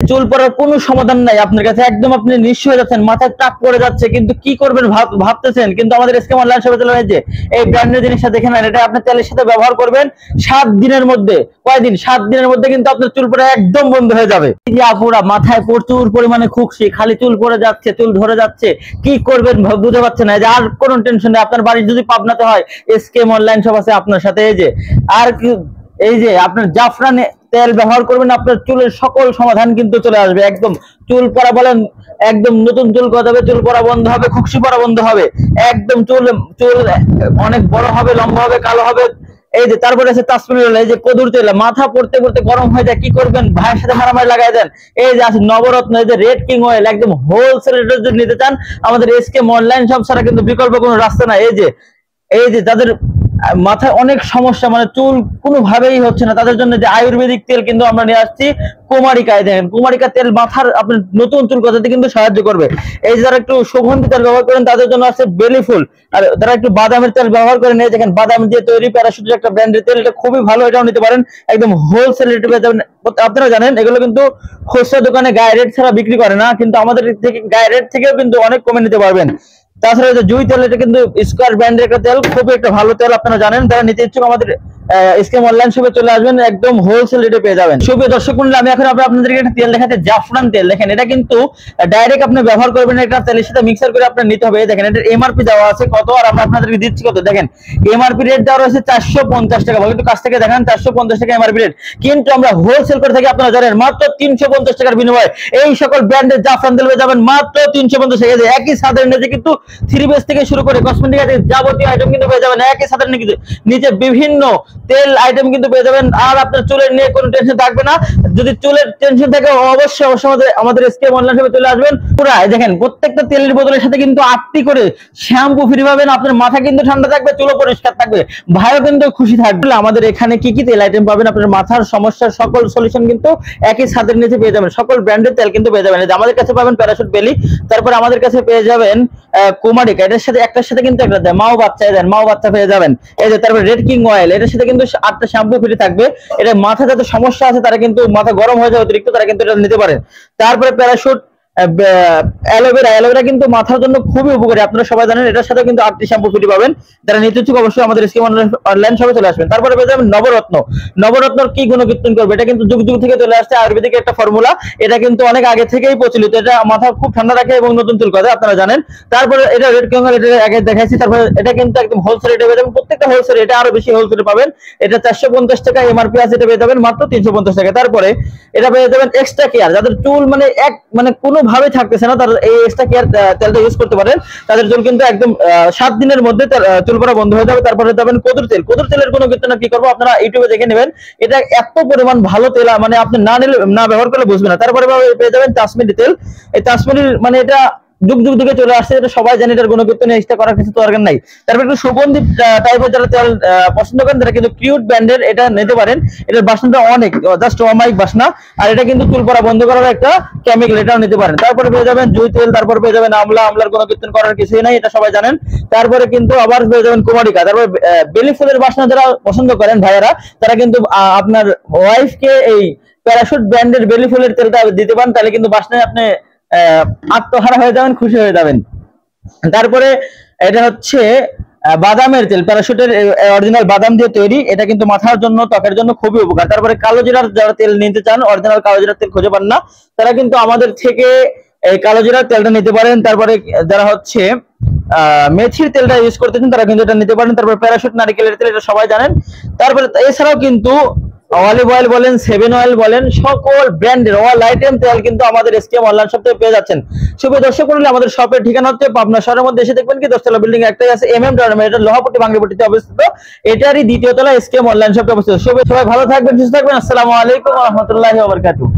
চুল পড়ার কোনো সমাধান নাই আপনার কাছে, একদম আপনি নিঃস্ব হয়ে যাচ্ছেন, মাথায় টাক পড়ে যাচ্ছে, কিন্তু কি করবেন ভাবতেছেন। কিন্তু আমাদের এসকেম অনলাইন শপে চলে যে এই ব্র্যান্ডের জিনিসটা দেখে নেন, এটা আপনি তেলের সাথে ব্যবহার করবেন 7 দিনের মধ্যে, কয়দিন 7 দিনের মধ্যে কিন্তু আপনার চুল পড়া একদম বন্ধ হয়ে যাবে। এই যে আপুরা মাথায় প্রচুর পরিমাণে খুশি, খালি চুল পড়ে যাচ্ছে, চুল ধরে যাচ্ছে, কি করবেন বুঝতে পারছেন না। যে আর কোনো টেনশন নেই, আপনার বাড়ি যদি পাবনাতে হয় এসকেম অনলাইন শপ আছে আপনার সাথে। এই যে আর কি, এই যে আপনার জাফরান তেল ব্যবহার করবেন, আপনার চুলের সকল সমাধান কিন্তু চলে আসবে। একদম চুল পড়া বলেন, একদম নতুন চুল গজাবে, চুল পড়া বন্ধ হবে, খুশি পড়া বন্ধ হবে, একদম চুল চুল অনেক বড় হবে, লম্বা হবে, কালো হবে। এই যে তারপরে আছে তাসমিল অয়েল, এই যে কদুর তেল, মাথা পড়তে পড়তে গরম হয়ে যায়, কি করবেন, ভাইয়ের সাথে মারামারি লাগাই দেন। এই যে আছে নবরত্ন, এই যে রেড কিং অয়েল, একদম হোলসেল রেটে যদি নিতে চান আমাদের এসকেম অনলাইন শপ ছাড়া কিন্তু বিকল্প কোনো রাস্তা নাই। এই যে যাদের মাথায় অনেক সমস্যা, মানে চুল কোনোভাবেই হচ্ছে না, তাদের জন্য যে আয়ুর্বেদিক তেল কিন্তু আমরা নিয়ে আসছি কুমারিকায়। দেখেন কুমারিকা তেল মাথার আপনার নতুন চুল গজাতে কিন্তু সাহায্য করবে। এই যে যারা একটু সুগন্ধি তেল ব্যবহার করেন তাদের জন্য আছে বেলি ফুল, আর যারা একটু বাদামের তেল ব্যবহার করেন, এই দেখেন বাদাম দিয়ে তৈরি প্যারাশুটের একটা ব্র্যান্ডের তেল, এটা খুবই ভালো, এটাও নিতে পারেন, একদম হোলসেল রেটে পেয়ে যাবেন। আপনারা জানেন এগুলো কিন্তু খুচরা দোকানে গায়ে রেট ছাড়া বিক্রি করে না, কিন্তু আমাদের থেকে গায়ে রেট থেকেও কিন্তু অনেক কমে নিতে পারবেন। তাছাড়া যে জুই তেল, এটা কিন্তু স্কয়ার ব্র্যান্ডের একটা তেল, খুবই একটা ভালো তেল, আপনারা জানেন। যারা নিতে ইচ্ছুক আমাদের এসকেম অনলাইন শপে চলে আসবেন, একদম হোলসেল রেটে পেয়ে যাবেন। সুপ্রিয় দর্শক মণ্ডলী, আমি এখন আপনাদেরকে একটা তেল দেখাতে, জাফরান তেল। দেখেন এটা কিন্তু ডাইরেক্ট আপনি ব্যবহার করবেন, এটা তেলের সাথে মিক্সার করে আপনার নিতে হবে। দেখেন এটার এমআরপি দেওয়া আছে কত, আর আমরা আপনাদেরকে দিচ্ছি কত। দেখেন এমআরপি রেট দেওয়া রয়েছে 450 টাকা, কিন্তু কাছ থেকে দেখেন 450 টাকা এমআরপি রেট, কিন্তু আমরা হোলসেল করে থাকি আপনারা জানেন মাত্র 350 টাকার বিনিময়ে এই সকল ব্র্যান্ডের জাফরান তেল পেয়ে যাবেন মাত্র 350 টাকা। একই ছাদের নিচে কিন্তু 3 পিস থেকে শুরু করে কসমেটিক আইটেম যাবতীয় আইটেম কিন্তু পেয়ে যাবেন একই ছাদের নিচে, বিভিন্ন তেল আইটেম কিন্তু পেয়ে যাবেন। আর আপনার চুলের নিয়ে কোনো টেনশন থাকবে না। যদি চুলের টেনশন থাকে অবশ্যই আমাদের এসকেম অনলাইন শপে চলে আসবেন। পুরো দেখেন প্রত্যেকটা তেলের বোতলের সাথে কিন্তু 8টি করে শ্যাম্পু ফ্রি পাবেন। আপনার মাথা কিন্তু ঠান্ডা থাকবে, চুলও পরিষ্কার থাকবে, ভাইও কিন্তু খুশি থাকবে। আমাদের এখানে কি কি তেল আইটেম পাবেন, আপনার মাথার সমস্যার সকল সলিউশন কিন্তু একই ছাদের নিচে পেয়ে যাবেন। সকল ব্র্যান্ডের তেল কিন্তু পেয়ে যাবেন। আমাদের কাছে পাবেন প্যারাশুট বেলি, তারপর আমাদের কাছে পেয়ে যাবেন কুমারিকা, এটার সাথে একটার সাথে কিন্তু একটা দেয় মাও বাচ্চা, দেন মাও বাচ্চা পেয়ে যাবেন। এই যে তারপর রেড কিং অয়েল, এটার সাথে কিন্তু 8টা শ্যাম্পু ফ্রি থাকবে। এটা মাথা যাতে সমস্যা আছে, তারা কিন্তু মাথা গরম হয়ে যায় অতিরিক্ত, তারা কিন্তু এটা নিতে পারেন। তারপরে প্যারাশুট অ্যালোভেরা কিন্তু মাথার জন্য খুবই উপকারী, আপনারা সবাই জানেন। এটার সাথে কিন্তু 8টি শ্যাম্পু ফ্রি পাবেন। যারা নিতে ইচ্ছুক অবশ্যই আমাদের এসকেম অনলাইন শপে চলে আসবেন। তারপরে পেয়ে যাবেন নবরত্নর কি গুণকীর্তন করবে, এটা কিন্তু যুগ যুগ থেকে চলে আসছে আয়ুর্বেদিক একটা ফর্মুলা, এটা কিন্তু অনেক আগে থেকেই প্রচলিত, এটা মাথা খুব ঠান্ডা রাখে এবং নতুন চুল গজায়, আপনারা জানেন। তারপরে এটা রেড কিং অয়েল, এটা আগে দেখাইছি। তারপরে এটা কিন্তু একদম হোলসেল রেটে পেয়ে যাবেন, প্রত্যেকটা হোলসেল, এটা আরো বেশি হোলসেলে পাবেন। এটা 450 টাকা এমআরপি আছে, এটা পেয়ে যাবেন মাত্র 350 টাকা। তারপরে এটা পেয়ে যাবেন এক্সট্রা কেয়ার, যাদের চুল মানে কোনোভাবে থাকতেছে না, এই এক্সট্রা কেয়ার তেলটা ইউজ করতে পারেন। তাদের চুল কিন্তু একদম 7 দিনের মধ্যে চুল পড়া বন্ধ হয়ে যাবে। তারপরে যাবেন কদুর তেলের কোনো কীর্তন কি করবো, আপনারা ইউটিউবে দেখে নেবেন। এটা এত পরিমাণ ভালো তেল, মানে আপনি না ব্যবহার করলে বুঝবেন না। তারপরে পেয়ে যাবেন কাশ্মীরি তেল, এই কাশ্মীরি মানে এটা যুগ যুগ থেকে চলে আসছে, এটা সবাই জানে, এটার কোনো কীর্তন এক্সট্রা করার কিছু দরকার নাই। তারপর একটু সুগন্ধি টাইপের যারা তেল পছন্দ করেন তারা কিন্তু কিউট ব্র্যান্ডের এটা নিতে পারেন। এটার বাসনাটা অনেক জাস্ট অমায়িক বাসনা, আর এটা কিন্তু চুল পড়া বন্ধ করার একটা কেমিক্যাল, এটাও নিতে পারেন। তারপরে পেয়ে যাবেন জুই তেল, তারপর পেয়ে যাবেন আমলার কোনো কীর্তন করার কিছুই নাই, এটা সবাই জানেন। তারপরে কিন্তু আবার পেয়ে যাবেন কুমারিকা। তারপরে বেলি ফুলের বাসনা যারা পছন্দ করেন ভাইয়ারা, তারা কিন্তু আপনার ওয়াইফকে এই প্যারাশুট ব্র্যান্ডের বেলি ফুলের তেলটা দিতে পারেন, তাহলে কিন্তু বাসনায় আপনি আত্মহারা হয়ে যাবেন, খুশি হয়ে যাবেন। তারপরে এটা হচ্ছে বাদামের তেল, প্যারাশুটের অরিজিনাল বাদাম দিয়ে তৈরি, এটা কিন্তু মাথার জন্য ত্বকের জন্য খুবই উপকার। তারপরে কালো জিরার যারা তেল নিতে চান, অরিজিনাল কালো জিরার তেল খুঁজে পান না, তারা কিন্তু আমাদের থেকে এই কালো জিরার তেলটা নিতে পারেন। তারপরে যারা হচ্ছে মেথির তেলটা ইউজ করতেছেন তারা কিন্তু এটা নিতে পারেন। তারপর প্যারাশুট নারিকেলের তেল, এটা সবাই জানেন। তারপরে এছাড়াও কিন্তু অলিভ অয়েল বলেন, 7 অয়েল বলেন, সকল ব্র্যান্ডের অল আইটেম তেল কিন্তু আমাদের এসকেম অনলাইন শপ থেকে পেয়ে যাচ্ছেন। সুপ্রিয় দর্শক মণ্ডলী, আমাদের শপের ঠিকানা হচ্ছে পাবনা শহরের মধ্যে এসে দেখবেন কি 10তলা বিল্ডিং একটাই আছে, টাওয়ার, এটা লোহাপট্টি বাংলাপট্টিতে অবস্থিত, এটারই 2য় তলা এসকেম অনলাইন শপে অবস্থিত। সবাই ভালো থাকবেন, সুস্থ থাকবেন। আসসালামু আলাইকুম ওয়া রাহমাতুল্লাহি ওয়া বারাকাতুহু।